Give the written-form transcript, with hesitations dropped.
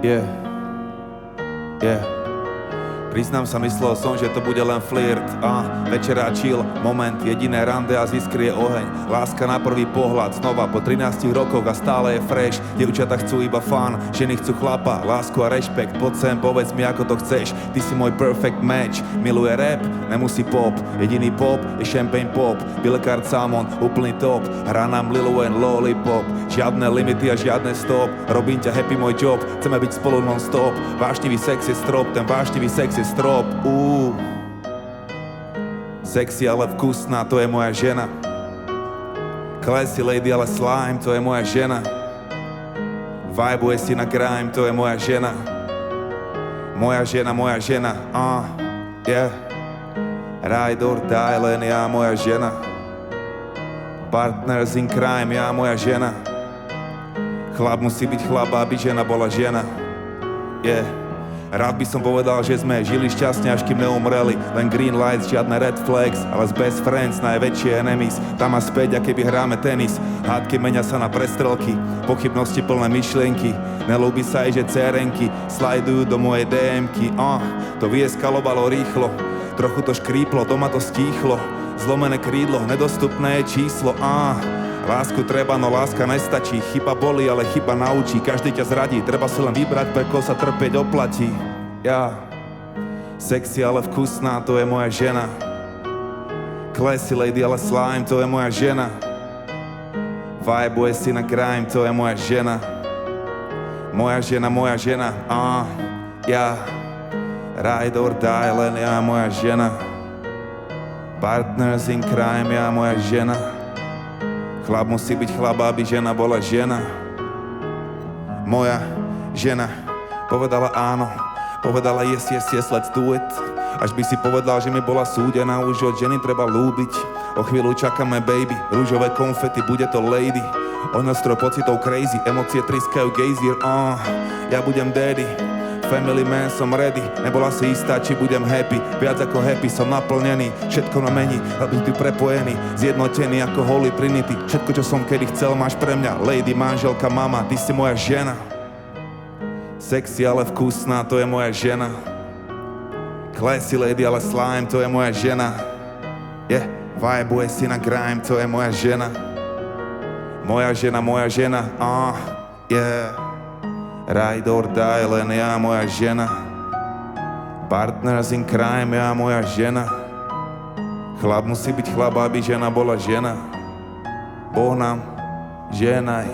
Yeah. Priznám sa, myslel som, že to bude len flirt. Večera chill, moment, jediné rande a ziskrie oheň. Láska na prvý pohľad, znova po 13 rokoch a stále je fresh. Dievčatá chcú iba fun, ženy chcú chlapa, lásku a rešpekt. Poď sem, povedz mi, ako to chceš. Ty si môj perfect match. Miluje rap, nemusí pop. Jediný pop je champagne pop. Bilekard Salmon, úplný top. Hrá nám Lil Wayne Lollipop. Žiadne limity a žiadne stop. Robím ťa happy, môj job. Chceme byť spolu non-stop. Vášnivý sex je strop, ten vášnivý sex je strop. Sexy, ale vkusná, to je moja žena. Classy lady, ale slime, to je moja žena. Vibuje si na grime, to je moja žena. Moja žena, yeah. Ride or die, len ja, moja žena. Partners in crime, ja, moja žena. Chlap musí byť chlap, aby žena bola žena. Yeah. Rád by som povedal, že sme žili šťastne, až kým neumreli. Len green lights, žiadne red flags, ale z best friends najväčšie enemies. Tam a späť, aké by hráme tenis. Hádky menia sa na prestrelky, pochybnosti plné myšlienky. Nelúbi sa aj, že cérenky slajdujú do mojej DMky. To vyeskalovalo rýchlo, trochu to škríplo, doma to stíchlo. Zlomené krídlo, nedostupné je číslo. Lásku treba, no láska nestačí. Chyba bolí, ale chyba naučí. Každý ťa zradí, treba si len vybrať, pre koho sa trpieť oplatí. Sexy, ale vkusná, to je moja žena. Classy lady, ale slime, to je moja žena. Vibuje si na grime, to je moja žena. Moja žena, yeah. Ride or die, len ja, moja žena. Partners in crime, ja, moja žena. Chlap musí byť chlap, aby žena bola žena. Moja žena povedala áno, povedala yes, let's do it. Až by si povedal, že mi bola súdená, už od ženy treba ľúbiť. O chvíľu čakáme baby, rúžové konfety, bude to lady. Onostroj pocitov crazy, emócie triskajú gejzír, ja budem daddy. Family man, som ready, nebola si istá, či budem happy. Viac ako happy, som naplnený, všetko na mení, aby ty prepojený, zjednotený ako Holy Trinity. Všetko, čo som kedy chcel, máš pre mňa, lady, manželka, mama, ty si moja žena. Sexy, ale vkusná, to je moja žena. Classy lady, ale slime, to je moja žena. Yeah, vibuje si na grime, to je moja žena. Moja žena, yeah. Ride or die, len ja, moja žena. Partners in crime, ja, moja žena. Chlap musí byť chlap, aby žena bola žena. Boh nám ženaj.